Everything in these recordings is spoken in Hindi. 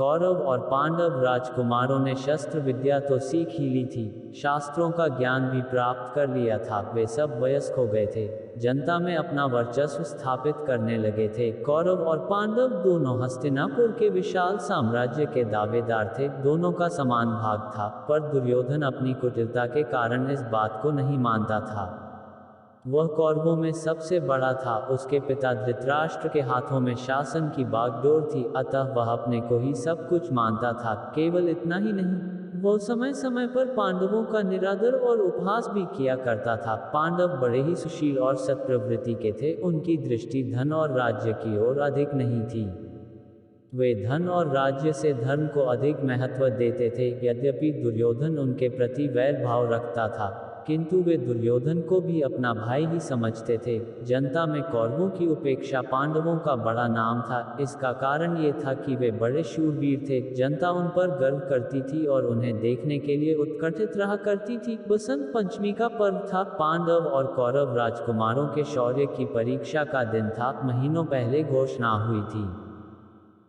कौरव और पांडव राजकुमारों ने शस्त्र विद्या तो सीख ही ली थी, शास्त्रों का ज्ञान भी प्राप्त कर लिया था। वे सब वयस्क हो गए थे, जनता में अपना वर्चस्व स्थापित करने लगे थे। कौरव और पांडव दोनों हस्तिनापुर के विशाल साम्राज्य के दावेदार थे, दोनों का समान भाग था। पर दुर्योधन अपनी कुटिलता के कारण इस बात को नहीं मानता था। वह कौरवों में सबसे बड़ा था, उसके पिता धृतराष्ट्र के हाथों में शासन की बागडोर थी, अतः वह अपने को ही सब कुछ मानता था। केवल इतना ही नहीं, वह समय समय पर पांडवों का निरादर और उपहास भी किया करता था। पांडव बड़े ही सुशील और सत्प्रवृत्ति के थे, उनकी दृष्टि धन और राज्य की ओर अधिक नहीं थी। वे धन और राज्य से धर्म को अधिक महत्व देते थे। यद्यपि दुर्योधन उनके प्रति वैर भाव रखता था, किंतु वे दुर्योधन को भी अपना भाई ही समझते थे। जनता में कौरवों की उपेक्षा पांडवों का बड़ा नाम था। इसका कारण ये था कि वे बड़े शूरवीर थे, जनता उन पर गर्व करती थी और उन्हें देखने के लिए उत्कंठित रहा करती थी। बसंत पंचमी का पर्व था, पांडव और कौरव राजकुमारों के शौर्य की परीक्षा का दिन था। महीनों पहले घोषणा हुई थी।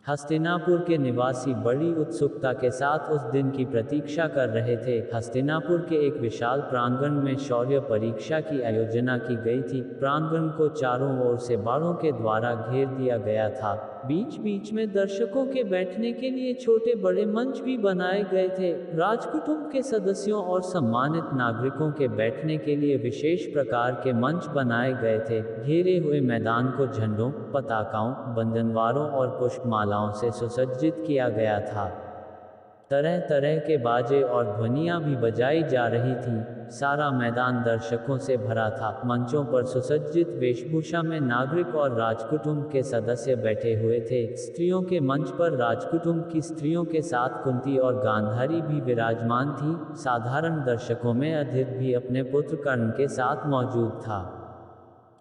हस्तिनापुर के निवासी बड़ी उत्सुकता के साथ उस दिन की प्रतीक्षा कर रहे थे। हस्तिनापुर के एक विशाल प्रांगण में शौर्य परीक्षा की आयोजना की गई थी। प्रांगण को चारों ओर से बाड़ों के द्वारा घेर दिया गया था। बीच बीच में दर्शकों के बैठने के लिए छोटे बड़े मंच भी बनाए गए थे। राजकुटुंब के सदस्यों और सम्मानित नागरिकों के बैठने के लिए विशेष प्रकार के मंच बनाए गए थे। घेरे हुए मैदान को झंडों, पताकाओं, बंधनवारों और पुष्पमालाओं से सुसज्जित किया गया था। तरह तरह के बाजे और ध्वनियां भी बजाई जा रही थीं। सारा मैदान दर्शकों से भरा था। मंचों पर सुसज्जित वेशभूषा में नागरिक और राजकुटुंब के सदस्य बैठे हुए थे। स्त्रियों के मंच पर राजकुटुंब की स्त्रियों के साथ कुंती और गांधारी भी विराजमान थी। साधारण दर्शकों में अधिर भी अपने पुत्र कर्ण के साथ मौजूद था।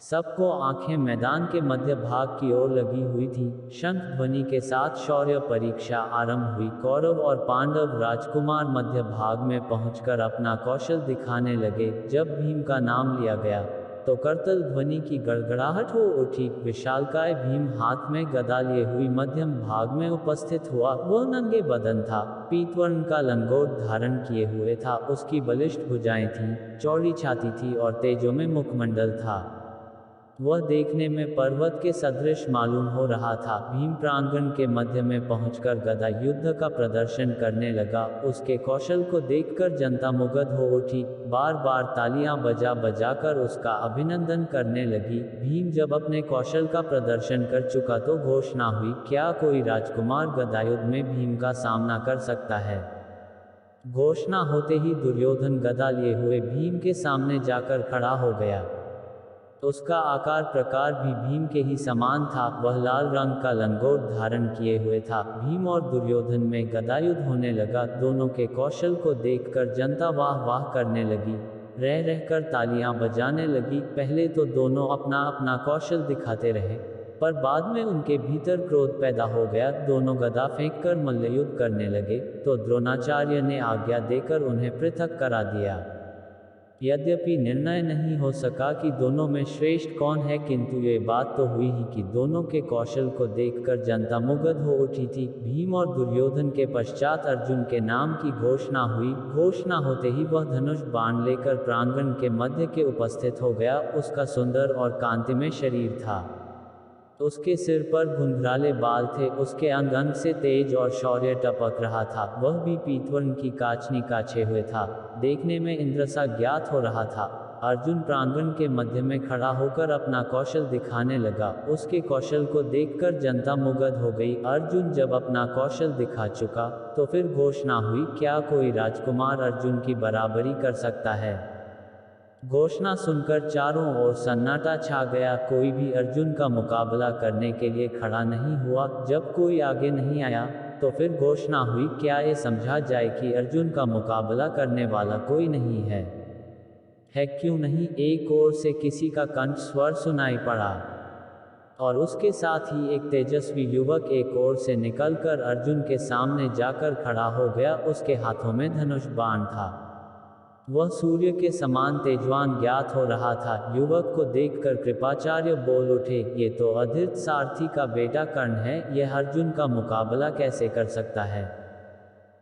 सबको आंखें मैदान के मध्य भाग की ओर लगी हुई थी। शंख ध्वनि के साथ शौर्य परीक्षा आरंभ हुई। कौरव और पांडव राजकुमार मध्य भाग में पहुंचकर अपना कौशल दिखाने लगे। जब भीम का नाम लिया गया तो करतल ध्वनि की गड़गड़ाहट हो उठी। विशालकाय भीम हाथ में गदा लिए हुई मध्यम भाग में उपस्थित हुआ। वह नंगे बदन था, पीतवर्ण का लंगोट धारण किए हुए था। उसकी बलिष्ठ भुजाएं थीं, चौड़ी छाती थी और तेजों में मुखमंडल था। वह देखने में पर्वत के सदृश मालूम हो रहा था। भीम प्रांगण के मध्य में पहुंचकर गदा युद्ध का प्रदर्शन करने लगा। उसके कौशल को देखकर जनता मुग्ध हो उठी, बार बार तालियां बजा बजाकर उसका अभिनंदन करने लगी। भीम जब अपने कौशल का प्रदर्शन कर चुका तो घोषणा हुई, क्या कोई राजकुमार गदायुद्ध में भीम का सामना कर सकता है? घोषणा होते ही दुर्योधन गदा लिए हुए भीम के सामने जाकर खड़ा हो गया। उसका आकार प्रकार भी भीम के ही समान था। वह लाल रंग का लंगोट धारण किए हुए था। भीम और दुर्योधन में गदायुद्ध होने लगा। दोनों के कौशल को देखकर जनता वाह वाह करने लगी, रह रहकर तालियां बजाने लगी। पहले तो दोनों अपना अपना कौशल दिखाते रहे, पर बाद में उनके भीतर क्रोध पैदा हो गया। दोनों गदा फेंककर मल्लयुद्ध करने लगे, तो द्रोणाचार्य ने आज्ञा देकर उन्हें पृथक करा दिया। यद्यपि निर्णय नहीं हो सका कि दोनों में श्रेष्ठ कौन है, किंतु ये बात तो हुई ही कि दोनों के कौशल को देखकर जनता मुग्ध हो उठी थी। भीम और दुर्योधन के पश्चात अर्जुन के नाम की घोषणा हुई। घोषणा होते ही वह धनुष बाण लेकर प्रांगण के मध्य के उपस्थित हो गया। उसका सुंदर और कांतिमय शरीर था। उसके सिर पर घुंघराले बाल थे। उसके अंग अंग से तेज और शौर्य टपक रहा था। वह भी पीतवर्ण की कांचनी काछे हुए था, देखने में इंद्र सा ज्ञात हो रहा था। अर्जुन प्रांगण के मध्य में खड़ा होकर अपना कौशल दिखाने लगा। उसके कौशल को देखकर जनता मुग्ध हो गई। अर्जुन जब अपना कौशल दिखा चुका तो फिर घोषणा हुई, क्या कोई राजकुमार अर्जुन की बराबरी कर सकता है? घोषणा सुनकर चारों ओर सन्नाटा छा गया। कोई भी अर्जुन का मुकाबला करने के लिए खड़ा नहीं हुआ। जब कोई आगे नहीं आया तो फिर घोषणा हुई, क्या ये समझा जाए कि अर्जुन का मुकाबला करने वाला कोई नहीं है? क्यों नहीं? एक ओर से किसी का कंठ स्वर सुनाई पड़ा और उसके साथ ही एक तेजस्वी युवक एक ओर से निकलकर अर्जुन के सामने जाकर खड़ा हो गया। उसके हाथों में धनुष बाण था। वह सूर्य के समान तेजवान ज्ञात हो रहा था। युवक को देखकर कृपाचार्य बोल उठे, ये तो अधीर सारथी का बेटा कर्ण है, यह अर्जुन का मुकाबला कैसे कर सकता है?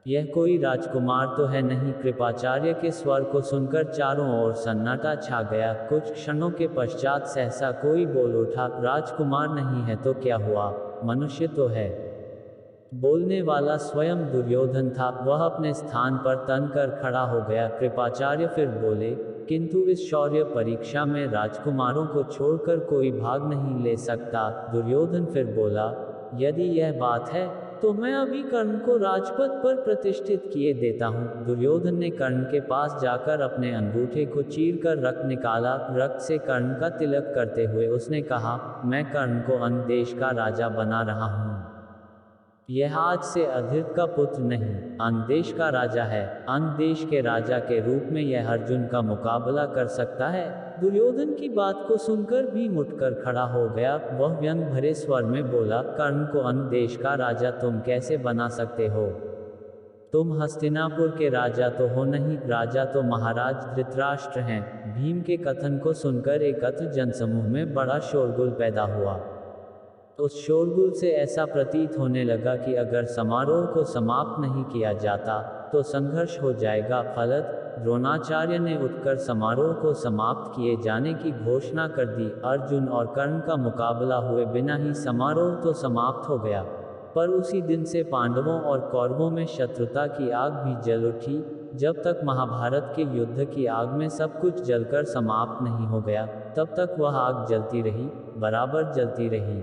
यह कोई राजकुमार तो है नहीं। कृपाचार्य के स्वर को सुनकर चारों ओर सन्नाटा छा गया। कुछ क्षणों के पश्चात सहसा कोई बोल उठा, राजकुमार नहीं है तो क्या हुआ, मनुष्य तो है। बोलने वाला स्वयं दुर्योधन था। वह अपने स्थान पर तन कर खड़ा हो गया। कृपाचार्य फिर बोले, किंतु इस शौर्य परीक्षा में राजकुमारों को छोड़कर कोई भाग नहीं ले सकता। दुर्योधन फिर बोला, यदि यह बात है तो मैं अभी कर्ण को राजपद पर प्रतिष्ठित किए देता हूँ। दुर्योधन ने कर्ण के पास जाकर अपने अंगूठे को चीरकर रक्त निकाला। रक्त से कर्ण का तिलक करते हुए उसने कहा, मैं कर्ण को अंग देश का राजा बना रहा हूँ। यह आज से अधीर का पुत्र नहीं, अंग देश का राजा है। अंग देश के राजा के रूप में यह अर्जुन का मुकाबला कर सकता है। दुर्योधन की बात को सुनकर भीम उठकर खड़ा हो गया। वह व्यंग भरे स्वर में बोला, कर्ण को अंग देश का राजा तुम कैसे बना सकते हो? तुम हस्तिनापुर के राजा तो हो नहीं, राजा तो महाराज धृतराष्ट्र हैं। भीम के कथन को सुनकर एकत्र जनसमूह में बड़ा शोरगुल पैदा हुआ। उस शोरगुल से ऐसा प्रतीत होने लगा कि अगर समारोह को समाप्त नहीं किया जाता तो संघर्ष हो जाएगा। फलत द्रोणाचार्य ने उठकर समारोह को समाप्त किए जाने की घोषणा कर दी। अर्जुन और कर्ण का मुकाबला हुए बिना ही समारोह तो समाप्त हो गया, पर उसी दिन से पांडवों और कौरवों में शत्रुता की आग भी जल उठी। जब तक महाभारत के युद्ध की आग में सब कुछ जलकर समाप्त नहीं हो गया, तब तक वह आग जलती रही, बराबर जलती रही।